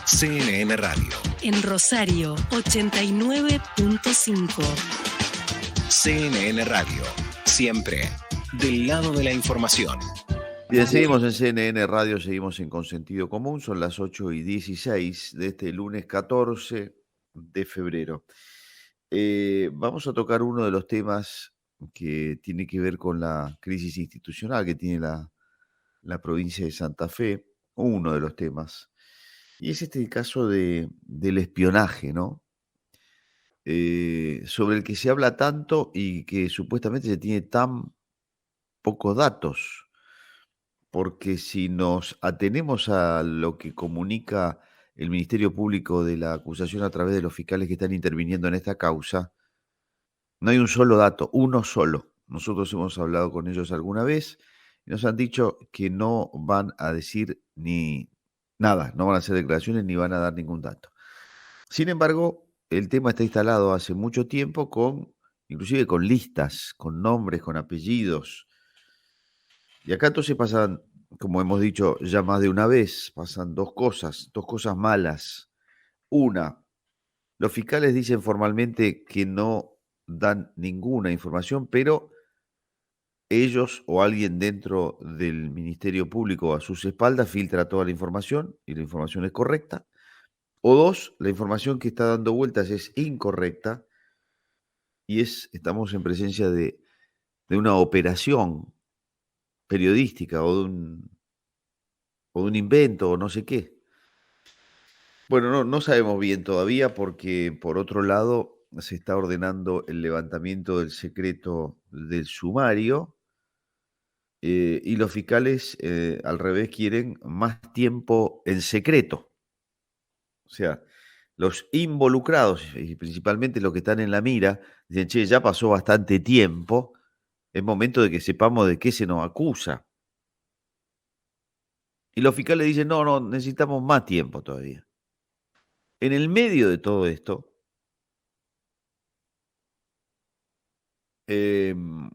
CNN Radio. En Rosario, 89.5. CNN Radio. Siempre del lado de la información. Bien, seguimos en CNN Radio, seguimos en Consentido Común. Son las 8:16 de este lunes 14 de febrero. Vamos a tocar uno de los temas que tiene que ver con la crisis institucional que tiene la provincia de Santa Fe. Uno de los temas. Y es el caso del espionaje, ¿no? Sobre el que se habla tanto y que supuestamente se tiene tan pocos datos. Porque si nos atenemos a lo que comunica el Ministerio Público de la acusación a través de los fiscales que están interviniendo en esta causa, no hay un solo dato, uno solo. Nosotros hemos hablado con ellos alguna vez y nos han dicho que no van a decir ni nada, no van a hacer declaraciones ni van a dar ningún dato. Sin embargo, el tema está instalado hace mucho tiempo inclusive con listas, con nombres, con apellidos. Y acá entonces pasan, como hemos dicho ya más de una vez, pasan dos cosas malas. Una, los fiscales dicen formalmente que no dan ninguna información, pero ellos o alguien dentro del Ministerio Público a sus espaldas filtra toda la información y la información es correcta. O dos, la información que está dando vueltas es incorrecta y estamos en presencia de una operación periodística o de un invento o no sé qué. Bueno, no sabemos bien todavía porque, por otro lado, se está ordenando el levantamiento del secreto del sumario y los fiscales, al revés, quieren más tiempo en secreto. O sea, los involucrados, y principalmente los que están en la mira, dicen, che, ya pasó bastante tiempo, es momento de que sepamos de qué se nos acusa. Y los fiscales dicen, no, necesitamos más tiempo todavía. En el medio de todo esto, el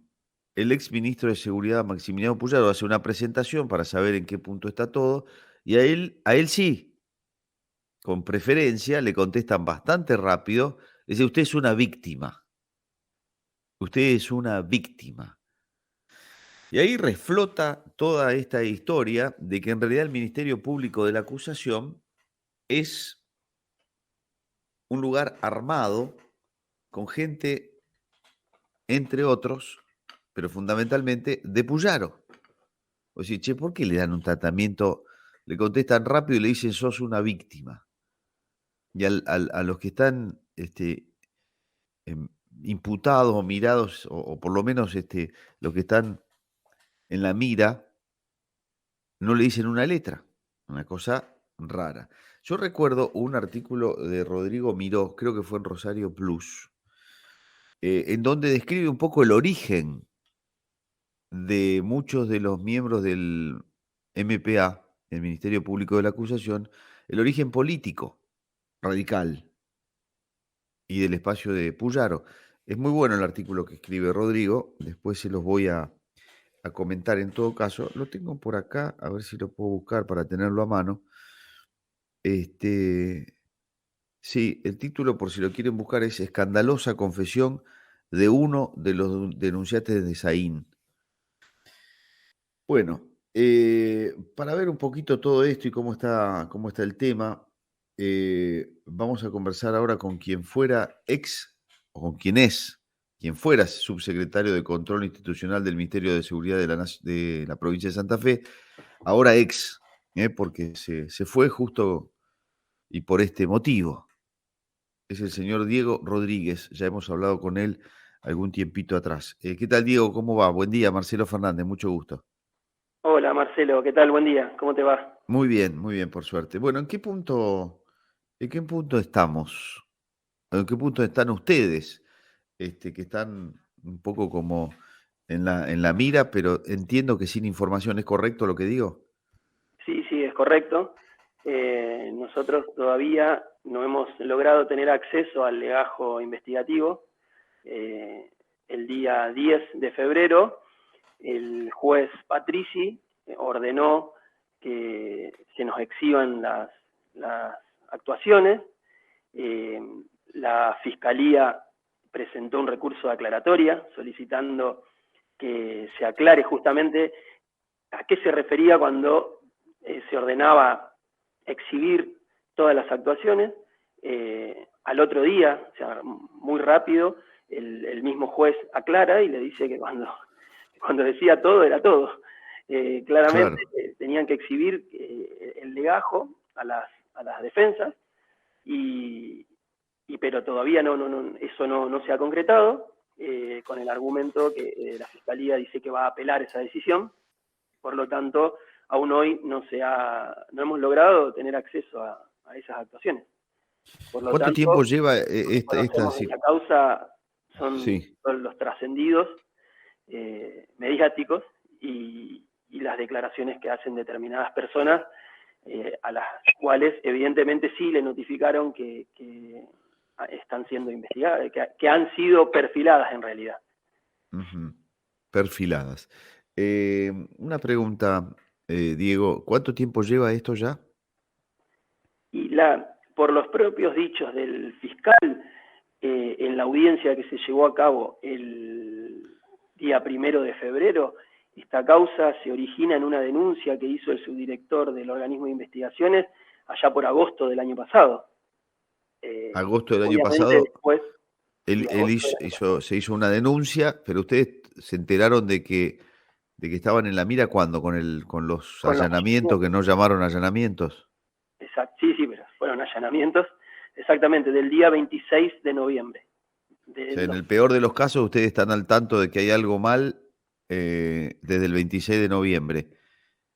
ex ministro de Seguridad, Maximiliano Puyaro, hace una presentación para saber en qué punto está todo, y a él sí, con preferencia, le contestan bastante rápido, le dice, usted es una víctima. Usted es una víctima. Y ahí reflota toda esta historia de que en realidad el Ministerio Público de la acusación es un lugar armado con gente, entre otros, pero fundamentalmente de Puyaro. O sea, che, ¿por qué le dan un tratamiento? Le contestan rápido y le dicen, sos una víctima. Y a los que están imputados o mirados, o por lo menos los que están en la mira, no le dicen una letra. Una cosa rara. Yo recuerdo un artículo de Rodrigo Miró, creo que fue en Rosario Plus, en donde describe un poco el origen de muchos de los miembros del MPA, el Ministerio Público de la Acusación, el origen político radical y del espacio de Puyaro. Es muy bueno el artículo que escribe Rodrigo, después se los voy a comentar en todo caso. Lo tengo por acá, a ver si lo puedo buscar para tenerlo a mano. Sí, el título, por si lo quieren buscar, es Escandalosa confesión de uno de los denunciantes de Saín. Bueno, para ver un poquito todo esto y cómo está el tema, vamos a conversar ahora con quien fuera o con quien fuera subsecretario de Control Institucional del Ministerio de Seguridad de la provincia de Santa Fe, ahora porque se fue justo y por este motivo. Es el señor Diego Rodríguez, ya hemos hablado con él algún tiempito atrás. ¿Qué tal, Diego? ¿Cómo va? Buen día, Marcelo Fernández, mucho gusto. Hola Marcelo, ¿qué tal? Buen día, ¿cómo te va? Muy bien, por suerte. Bueno, ¿en qué punto estamos? ¿En qué punto están ustedes? Que están un poco como en la mira, pero entiendo que sin información. ¿Es correcto lo que digo? Sí, es correcto. Nosotros todavía no hemos logrado tener acceso al legajo investigativo. El día 10 de febrero, el juez Patrici ordenó que se nos exhiban las actuaciones. La Fiscalía presentó un recurso de aclaratoria solicitando que se aclare justamente a qué se refería cuando se ordenaba exhibir todas las actuaciones. Al otro día, o sea, muy rápido, el mismo juez aclara y le dice que cuando decía todo, era todo. Claramente Claro. tenían que exhibir el legajo a las defensas, pero todavía eso no se ha concretado, con el argumento que la Fiscalía dice que va a apelar esa decisión. Por lo tanto, aún hoy no hemos logrado tener acceso a esas actuaciones. Por lo ¿Cuánto tanto, tiempo lleva esta? conocemos de la causa son Sí. los trascendidos mediáticos y las declaraciones que hacen determinadas personas, a las cuales evidentemente sí le notificaron que están siendo investigadas, que han sido perfiladas en realidad. Ujú. Perfiladas. Una pregunta, Diego, ¿cuánto tiempo lleva esto ya? Y por los propios dichos del fiscal, en la audiencia que se llevó a cabo el día 1 de febrero, esta causa se origina en una denuncia que hizo el subdirector del organismo de investigaciones allá por agosto del año pasado. Agosto del año Obviamente pasado, después, él, sí, él agosto del año pasado. se hizo una denuncia, pero ustedes se enteraron de que estaban en la mira cuando, con los Con los allanamientos que no llamaron allanamientos. Exacto, sí, pero fueron allanamientos exactamente del día 26 de noviembre. O sea, en el peor de los casos, ustedes están al tanto de que hay algo mal desde el 26 de noviembre.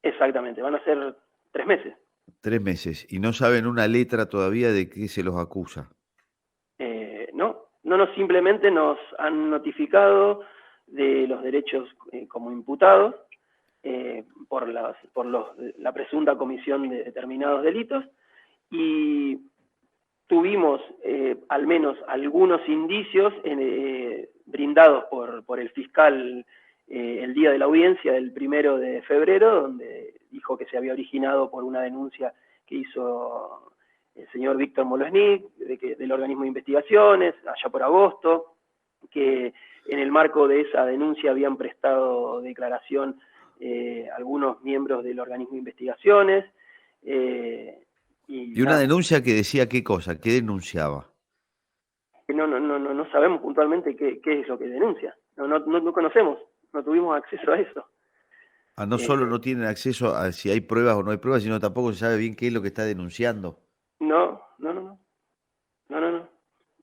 Exactamente, van a ser 3 meses. 3 meses. Y no saben una letra todavía de qué se los acusa. No, simplemente nos han notificado de los derechos como imputados por la presunta comisión de determinados delitos, y tuvimos al menos algunos indicios brindados por el fiscal el día de la audiencia del 1 de febrero, donde dijo que se había originado por una denuncia que hizo el señor Víctor Molosnik, del organismo de investigaciones, allá por agosto, que en el marco de esa denuncia habían prestado declaración algunos miembros del organismo de investigaciones. Y una denuncia que decía qué cosa, qué denunciaba. No sabemos puntualmente qué es lo que denuncia. No conocemos, no tuvimos acceso a eso. No solo no tienen acceso a si hay pruebas o no hay pruebas, sino tampoco se sabe bien qué es lo que está denunciando. No,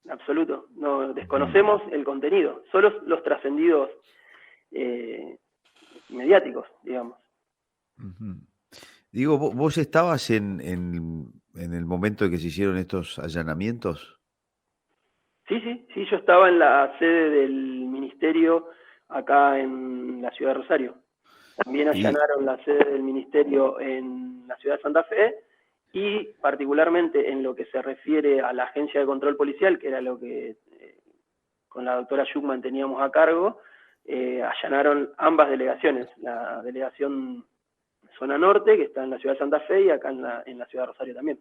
absoluto. No, desconocemos el contenido, solo los trascendidos mediáticos, digamos. Digo, ¿vos estabas en el momento en que se hicieron estos allanamientos? Sí, yo estaba en la sede del ministerio acá en la ciudad de Rosario. También allanaron la sede del ministerio en la ciudad de Santa Fe, y particularmente en lo que se refiere a la agencia de control policial, que era lo que con la doctora Schuckman teníamos a cargo, allanaron ambas delegaciones, la delegación Zona Norte, que está en la ciudad de Santa Fe, y acá en la ciudad de Rosario también.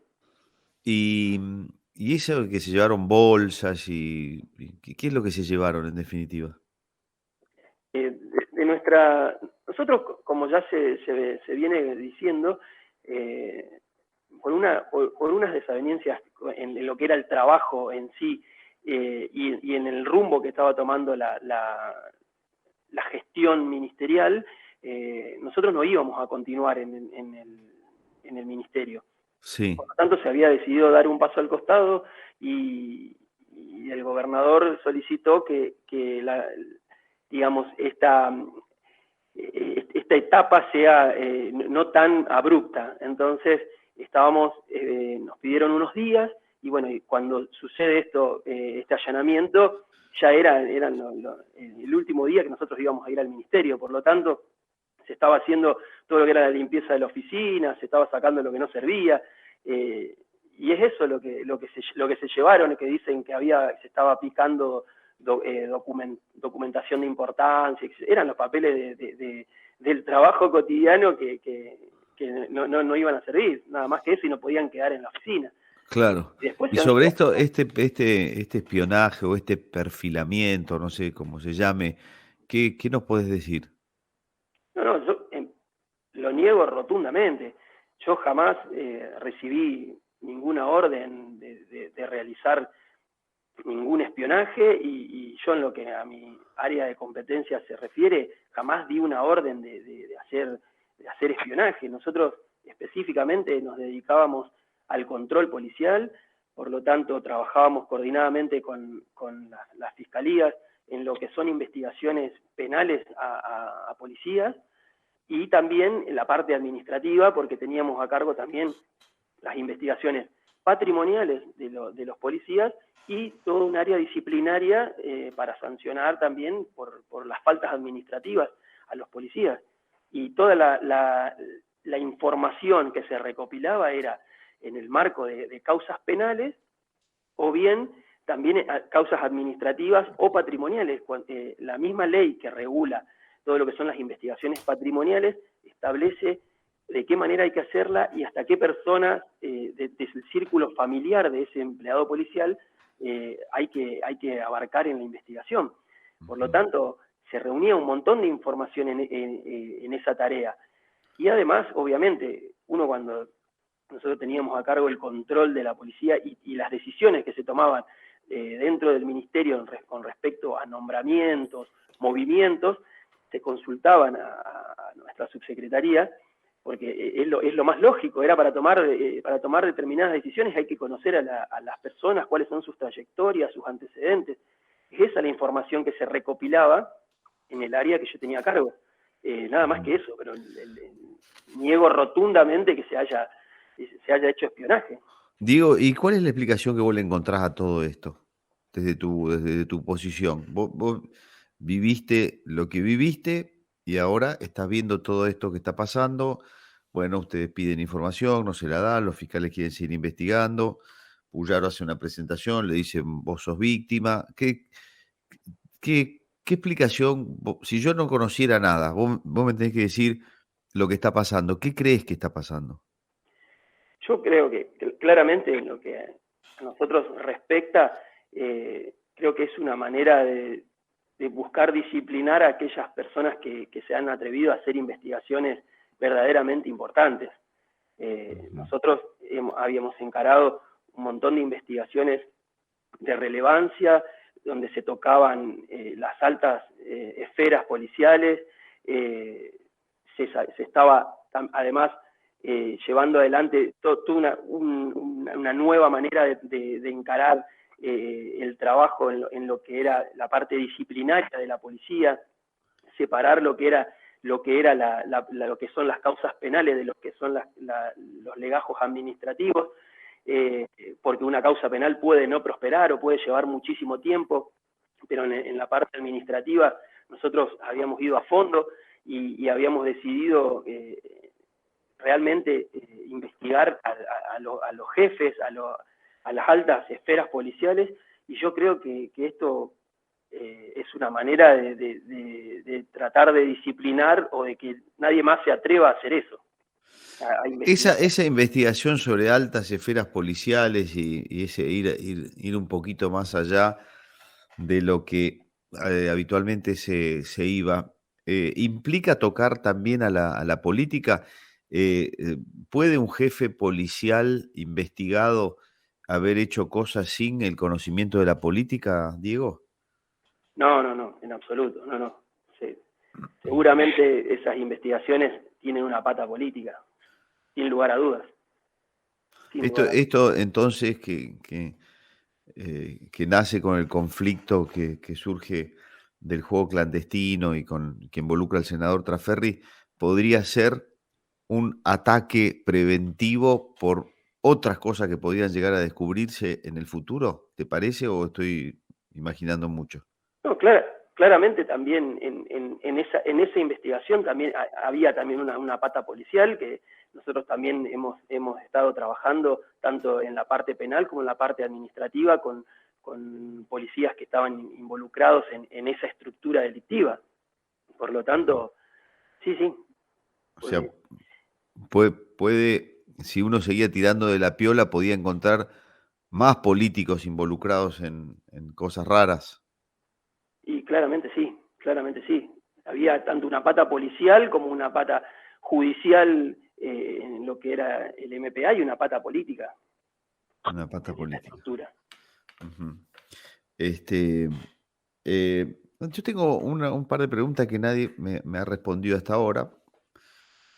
Y eso que se llevaron bolsas y ¿qué es lo que se llevaron en definitiva? Nosotros, como ya se viene diciendo, por unas desavenencias en lo que era el trabajo en sí, y en el rumbo que estaba tomando la gestión ministerial, nosotros no íbamos a continuar en el ministerio. Sí. Por lo tanto, se había decidido dar un paso al costado, y el gobernador solicitó que digamos, esta etapa sea no tan abrupta. Entonces, nos pidieron unos días, y bueno, y cuando sucede este allanamiento, ya era el último día que nosotros íbamos a ir al ministerio. Por lo tanto, se estaba haciendo todo lo que era la limpieza de la oficina, se estaba sacando lo que no servía, y es eso lo que se llevaron, que dicen que se estaba aplicando documentación de importancia, eran los papeles del trabajo cotidiano que no iban a servir, nada más que eso, y no podían quedar en la oficina. Claro. Después Y se han sobre sumado. esto, este espionaje o este perfilamiento, no sé cómo se llame, ¿qué nos puedes decir? No, no, yo lo niego rotundamente. Yo jamás recibí ninguna orden de realizar ningún espionaje y yo en lo que a mi área de competencia se refiere, jamás di una orden de hacer espionaje. Nosotros específicamente nos dedicábamos al control policial, por lo tanto trabajábamos coordinadamente con las fiscalías en lo que son investigaciones penales a policías y también en la parte administrativa, porque teníamos a cargo también las investigaciones patrimoniales de los policías y todo un área disciplinaria para sancionar también por las faltas administrativas a los policías. Y toda la información que se recopilaba era en el marco de causas penales o bien también causas administrativas o patrimoniales. La misma ley que regula todo lo que son las investigaciones patrimoniales establece de qué manera hay que hacerla y hasta qué personas desde el círculo familiar de ese empleado policial hay que abarcar en la investigación. Por lo tanto, se reunía un montón de información en esa tarea. Y además, obviamente, uno cuando nosotros teníamos a cargo el control de la policía y las decisiones que se tomaban dentro del ministerio con respecto a nombramientos, movimientos, se consultaban a nuestra subsecretaría, porque es lo más lógico, era para tomar determinadas decisiones hay que conocer a las personas, cuáles son sus trayectorias, sus antecedentes. Es esa la información que se recopilaba en el área que yo tenía a cargo. Nada más que eso, pero niego rotundamente que se haya hecho espionaje. Diego, ¿y cuál es la explicación que vos le encontrás a todo esto desde tu posición? Vos viviste lo que viviste y ahora estás viendo todo esto que está pasando. Bueno, ustedes piden información, no se la dan, los fiscales quieren seguir investigando. Puyaro hace una presentación, le dicen, vos sos víctima. ¿Qué explicación? Si yo no conociera nada, vos me tenés que decir lo que está pasando. ¿Qué crees que está pasando? Yo creo que claramente en lo que a nosotros respecta, creo que es una manera de buscar disciplinar a aquellas personas que se han atrevido a hacer investigaciones verdaderamente importantes. Nosotros habíamos encarado un montón de investigaciones de relevancia, donde se tocaban las altas esferas policiales, se estaba además llevando adelante toda una nueva manera de encarar el trabajo en lo que era la parte disciplinaria de la policía, separar lo que lo que son las causas penales de lo que son los legajos administrativos, porque una causa penal puede no prosperar o puede llevar muchísimo tiempo, pero en la parte administrativa nosotros habíamos ido a fondo y habíamos decidido realmente investigar a los jefes, a las altas esferas policiales, y yo creo que esto es una manera de tratar de disciplinar o de que nadie más se atreva a hacer eso. A investigar. Esa investigación sobre altas esferas policiales y ese ir un poquito más allá de lo que habitualmente se iba, implica tocar también a la política. ¿Puede un jefe policial investigado haber hecho cosas sin el conocimiento de la política, Diego? No, en absoluto, no. Seguramente esas investigaciones tienen una pata política, sin lugar a dudas. Esto entonces que nace con el conflicto que surge del juego clandestino y que involucra al senador Traferri, podría ser un ataque preventivo por otras cosas que podrían llegar a descubrirse en el futuro, ¿te parece o estoy imaginando mucho? No, claramente también en esa investigación también había también una pata policial que nosotros también hemos estado trabajando tanto en la parte penal como en la parte administrativa con policías que estaban involucrados en esa estructura delictiva. Por lo tanto, sí. O sea, puede si uno seguía tirando de la piola, podía encontrar más políticos involucrados en cosas raras. Y claramente sí, claramente sí. Había tanto una pata policial como una pata judicial en lo que era el MPA y una pata política. Una pata En esta política. estructura. Uh-huh. Yo tengo un par de preguntas que nadie me ha respondido hasta ahora.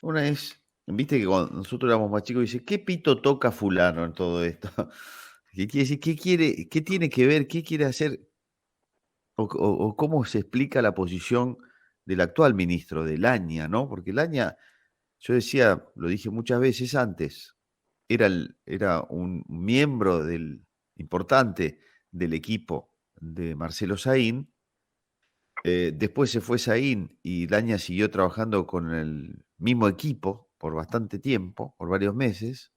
Una es, viste que cuando nosotros éramos más chicos, dice, ¿qué pito toca fulano en todo esto? ¿Qué quiere decir? ¿Qué quiere, qué tiene que ver? ¿Qué quiere hacer? O cómo se explica la posición del actual ministro, de Laña, ¿no? Porque Laña, yo decía, lo dije muchas veces antes, era un miembro importante del equipo de Marcelo Saín. Después se fue Saín y Laña siguió trabajando con el mismo equipo por bastante tiempo, por varios meses.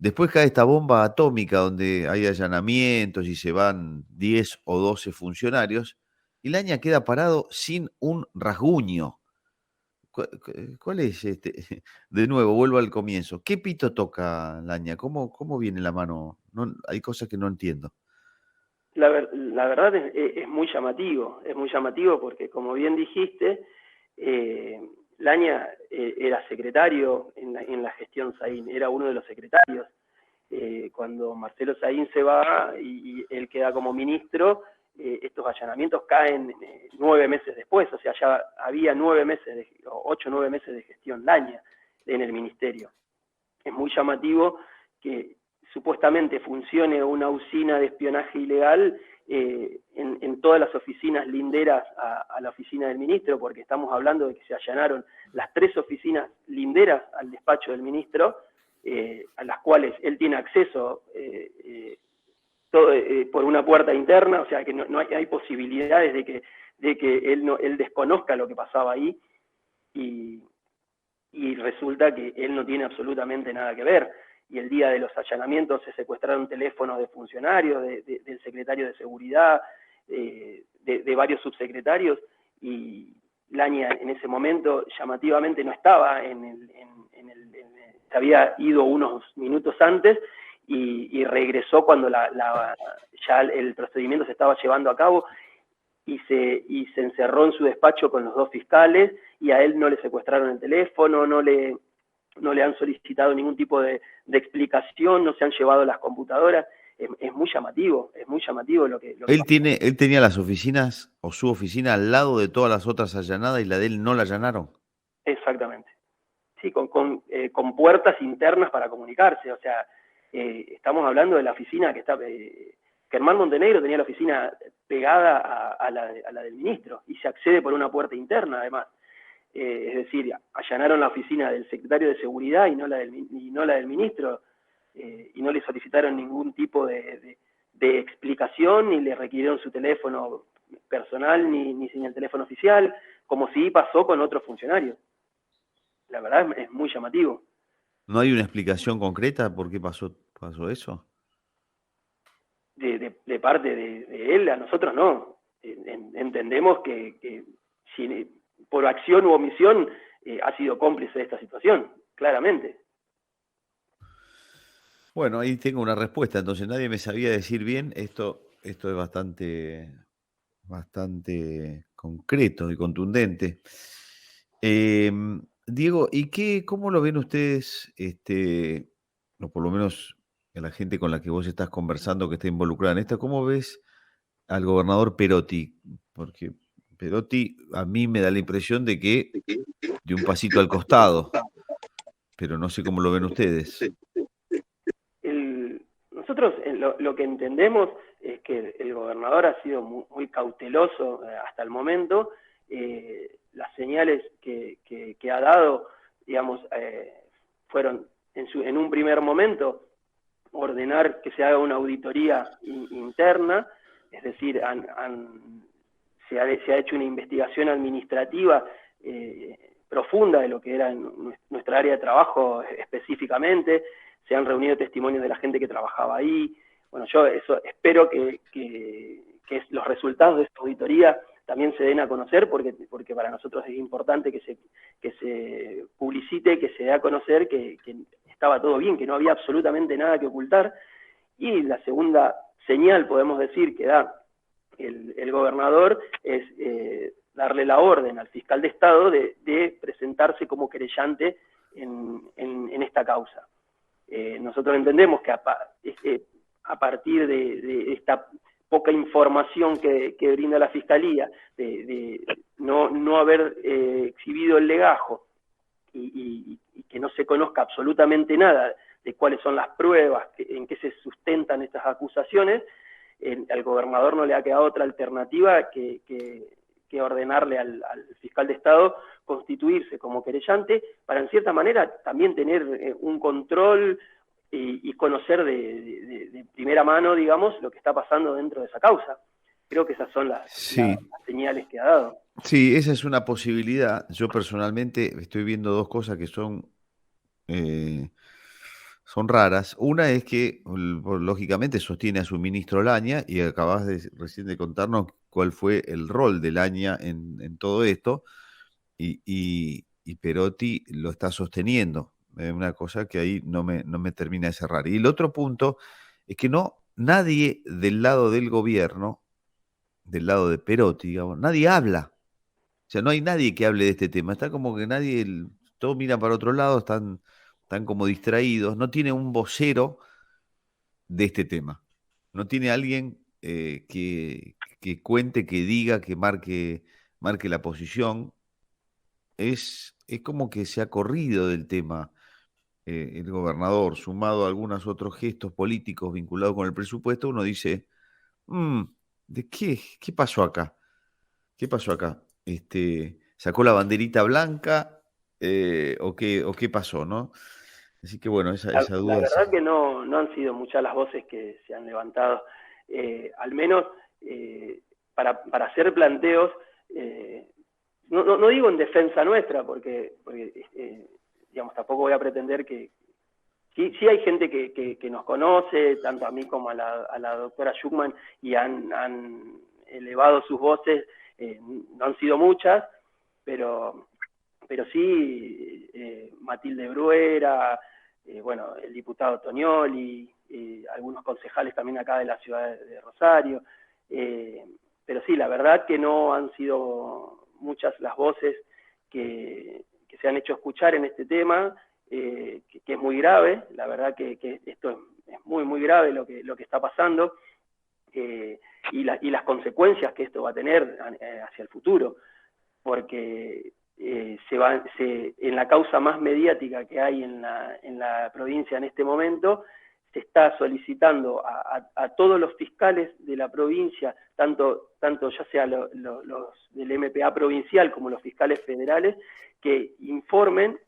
Después cae esta bomba atómica donde hay allanamientos y se van 10 o 12 funcionarios y Laña queda parado sin un rasguño. ¿Cuál es este? De nuevo, vuelvo al comienzo. ¿Qué pito toca Laña? ¿Cómo viene la mano? No, hay cosas que no entiendo. La verdad es muy llamativo porque, como bien dijiste, Laña era secretario en la gestión Saín, era uno de los secretarios. Cuando Marcelo Saín se va y él queda como ministro, estos allanamientos caen 9 meses después, o sea, ya había 9 meses, 8 o 9 meses de gestión Laña en el ministerio. Es muy llamativo que supuestamente funcione una usina de espionaje ilegal en todas las oficinas linderas a la oficina del ministro, porque estamos hablando de que se allanaron las 3 oficinas linderas al despacho del ministro, a las cuales él tiene acceso por una puerta interna, o sea que no hay posibilidades de que él desconozca lo que pasaba ahí, y resulta que él no tiene absolutamente nada que ver. Y el día de los allanamientos se secuestraron teléfonos de funcionarios, del secretario de Seguridad, de varios subsecretarios, y Laña en ese momento llamativamente no estaba se había ido unos minutos antes y regresó cuando ya el procedimiento se estaba llevando a cabo, y se encerró en su despacho con los 2 fiscales, y a él no le secuestraron el teléfono, no le han solicitado ningún tipo de explicación, no se han llevado las computadoras. Es muy llamativo lo que Él tenía las oficinas o su oficina al lado de todas las otras allanadas y la de él no la allanaron. Exactamente. Sí, con puertas internas para comunicarse. O sea, estamos hablando de la oficina que está... Germán Montenegro tenía la oficina pegada a la del ministro y se accede por una puerta interna, además. Es decir, allanaron la oficina del secretario de Seguridad y no la del ministro, y no le solicitaron ningún tipo de explicación, ni le requirieron su teléfono personal, ni el teléfono oficial, como sí pasó con otros funcionarios. La verdad es muy llamativo. ¿No hay una explicación concreta por qué pasó eso? De parte de él, a nosotros no. Entendemos que si, por acción u omisión, ha sido cómplice de esta situación, claramente. Bueno, ahí tengo una respuesta, entonces nadie me sabía decir bien, esto es bastante concreto y contundente. Diego, ¿y cómo lo ven ustedes, o por lo menos a la gente con la que vos estás conversando que está involucrada en esto, cómo ves al gobernador Perotti? Porque Perotti a mí me da la impresión de que de un pasito al costado, pero no sé cómo lo ven ustedes. Nosotros lo que entendemos es que el gobernador ha sido muy cauteloso hasta el momento. Las señales que ha dado, digamos, fueron en un primer momento ordenar que se haga una auditoría interna, es decir, se ha hecho una investigación administrativa profunda de lo que era nuestra área de trabajo específicamente. Se han reunido testimonios de la gente que trabajaba ahí. Bueno, yo espero que los resultados de esta auditoría también se den a conocer, porque para nosotros es importante que se publicite, que se dé a conocer que estaba todo bien, que no había absolutamente nada que ocultar. Y la segunda señal, podemos decir, que da el gobernador es darle la orden al fiscal de Estado de presentarse como querellante en esta causa. Nosotros entendemos que a partir de esta poca información que brinda la Fiscalía, de no haber exhibido el legajo y que no se conozca absolutamente nada de cuáles son las pruebas, en qué se sustentan estas acusaciones, al gobernador no le ha quedado otra alternativa que ordenarle al fiscal de Estado constituirse como querellante para, en cierta manera, también tener un control y conocer de primera mano, digamos, lo que está pasando dentro de esa causa. Creo que esas son las señales que ha dado. Sí, esa es una posibilidad. Yo personalmente estoy viendo dos cosas que son raras. Una es que, lógicamente, sostiene a su ministro Laña, y acabas recién de contarnos cuál fue el rol de Laña en todo esto, y Perotti lo está sosteniendo. Una cosa que ahí no me termina de cerrar. Y el otro punto es que nadie del lado del gobierno, del lado de Perotti, digamos, nadie habla. O sea, no hay nadie que hable de este tema. Está como que todos miran para otro lado, están como distraídos. No tiene un vocero de este tema. No tiene alguien que cuente, que diga, que marque la posición. Es como que se ha corrido del tema el gobernador, sumado a algunos otros gestos políticos vinculados con el presupuesto. Uno dice, ¿de qué pasó acá? ¿Qué pasó acá? ¿Sacó la banderita blanca o qué pasó, no? Así que bueno, esa duda. La verdad que no han sido muchas las voces que se han levantado, al menos para hacer planteos, no digo en defensa nuestra, porque digamos, tampoco voy a pretender que... Sí hay gente que nos conoce, tanto a mí como a la doctora Schuckman, y han elevado sus voces. No han sido muchas, pero sí Matilde Bruera, bueno, el diputado Tonioli, algunos concejales también acá de la ciudad de Rosario, pero sí, la verdad que no han sido muchas las voces que se han hecho escuchar en este tema, que es muy grave. La verdad que esto es muy, muy grave lo que está pasando. Y las consecuencias que esto va a tener hacia el futuro, porque en la causa más mediática que hay en la provincia en este momento, se está solicitando a todos los fiscales de la provincia, tanto ya sea los del MPA provincial como los fiscales federales, que informen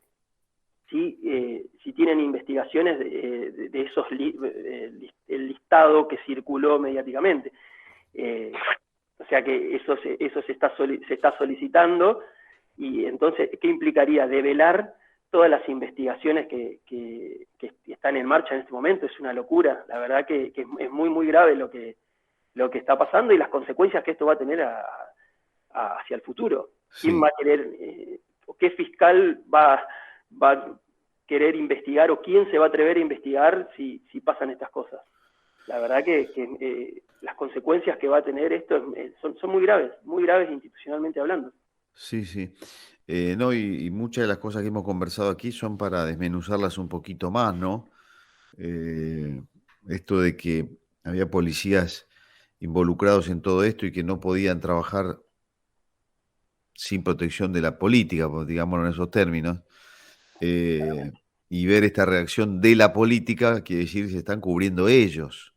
si tienen investigaciones de esos el listado que circuló mediáticamente. O sea que eso se está solicitando, y entonces, ¿qué implicaría? Develar todas las investigaciones que están en marcha en este momento. Es una locura, la verdad que es muy, muy grave lo que está pasando y las consecuencias que esto va a tener hacia el futuro. Sí. ¿Quién va a querer, qué fiscal va a querer investigar, o quién se va a atrever a investigar si pasan estas cosas? La verdad que las consecuencias que va a tener esto son muy graves institucionalmente hablando. Sí, sí. No, y muchas de las cosas que hemos conversado aquí son para desmenuzarlas un poquito más, ¿no? Esto de que había policías involucrados en todo esto y que no podían trabajar sin protección de la política, pues, digámoslo en esos términos. Y ver esta reacción de la política, quiere decir que se están cubriendo ellos.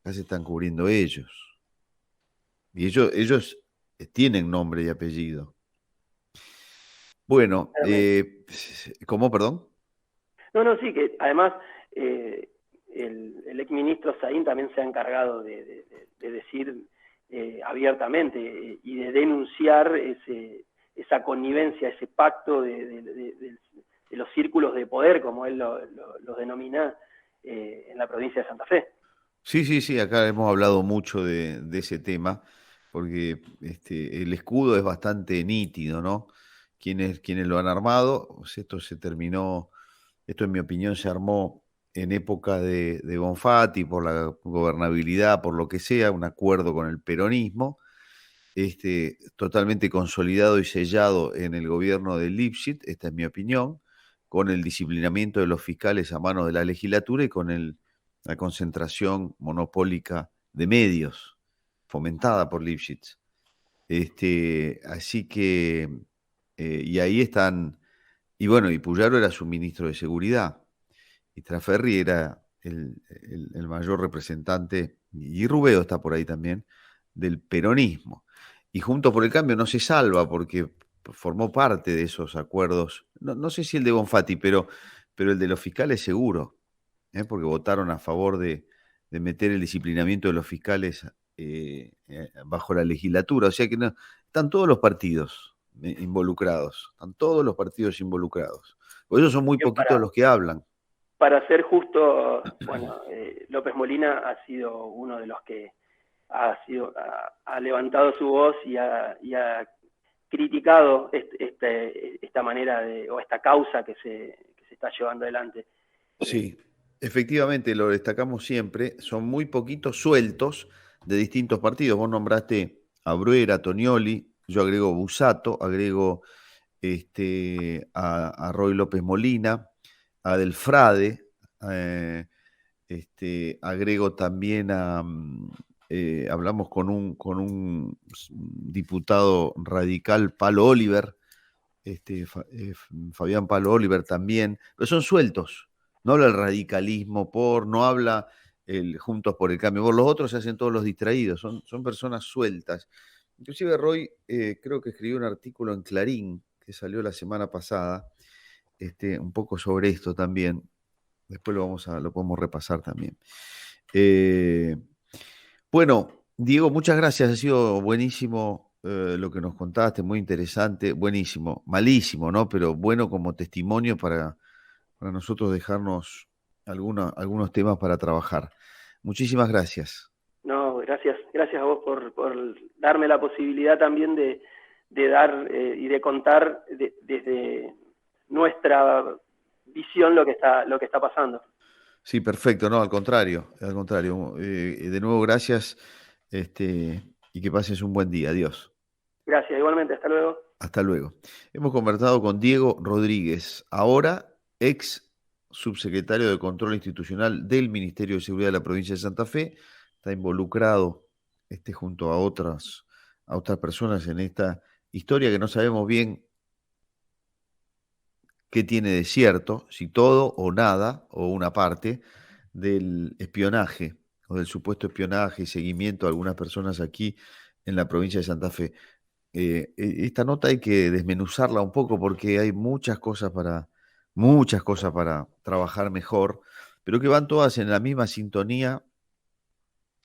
Ya se están cubriendo ellos. Y ellos tienen nombre y apellido. Bueno, ¿cómo, perdón? No, sí, que además el exministro Saín también se ha encargado de decir abiertamente y de denunciar esa connivencia, ese pacto de los círculos de poder, como él los denomina, en la provincia de Santa Fe. Sí, acá hemos hablado mucho de ese tema, porque el escudo es bastante nítido, ¿no? Quienes lo han armado, pues esto se terminó Esto, en mi opinión, se armó en época de Bonfatti, por la gobernabilidad, por lo que sea, un acuerdo con el peronismo, totalmente consolidado y sellado en el gobierno de Lipschitz, esta es mi opinión, con el disciplinamiento de los fiscales a manos de la legislatura y con la concentración monopólica de medios, fomentada por Lipschitz. Así que, y ahí están, y bueno, y Puyaro era su ministro de Seguridad, y Traferri era el mayor representante, y Rubeo está por ahí también, del peronismo. Y Juntos por el Cambio no se salva porque formó parte de esos acuerdos, no sé si el de Bonfatti, pero el de los fiscales seguro, porque votaron a favor de meter el disciplinamiento de los fiscales bajo la legislatura. O sea que no, están todos los partidos involucrados, están todos los partidos involucrados. Por eso son muy Bien, poquitos los que hablan. para ser justo, bueno, López Molina ha sido uno de los que ha levantado su voz y ha criticado esta manera o esta causa que se está llevando adelante. Sí, efectivamente, lo destacamos siempre, son muy poquitos sueltos de distintos partidos. Vos nombraste a Bruera, Tonioli, yo agrego Busato, agrego a Roy López Molina, a Delfrade, agrego también hablamos con un diputado radical, Palo Oliver, Fabián Palo Oliver también, pero son sueltos. No habla el radicalismo no habla el Juntos por el Cambio. Por los otros se hacen todos los distraídos, son personas sueltas. Inclusive Roy, creo que escribió un artículo en Clarín, que salió la semana pasada, un poco sobre esto también. Después lo podemos repasar también. Bueno, Diego, muchas gracias. Ha sido buenísimo lo que nos contaste, muy interesante, buenísimo, malísimo, ¿no? Pero bueno como testimonio para nosotros dejarnos algunos temas para trabajar. Muchísimas gracias. No, gracias a vos por darme la posibilidad también de dar y de contar desde nuestra visión lo que está pasando. Sí, perfecto, no, al contrario. De nuevo, gracias, y que pases un buen día. Adiós. Gracias, igualmente, hasta luego. Hasta luego. Hemos conversado con Diego Rodríguez, ahora ex subsecretario de Control Institucional del Ministerio de Seguridad de la provincia de Santa Fe. Está involucrado junto a otras personas en esta historia que no sabemos bien qué tiene de cierto, si todo o nada, o una parte, del espionaje o del supuesto espionaje y seguimiento a algunas personas aquí en la provincia de Santa Fe. Esta nota hay que desmenuzarla un poco porque hay muchas cosas para trabajar mejor, pero que van todas en la misma sintonía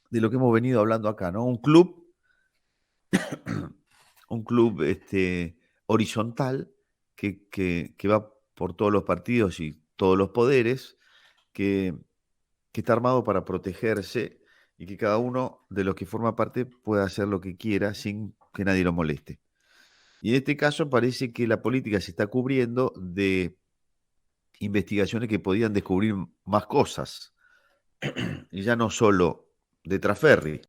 de lo que hemos venido hablando acá, ¿no? Un club horizontal que va por todos los partidos y todos los poderes, que está armado para protegerse y que cada uno de los que forma parte pueda hacer lo que quiera sin que nadie lo moleste. Y en este caso parece que la política se está cubriendo de investigaciones que podían descubrir más cosas, y ya no solo de Traferri,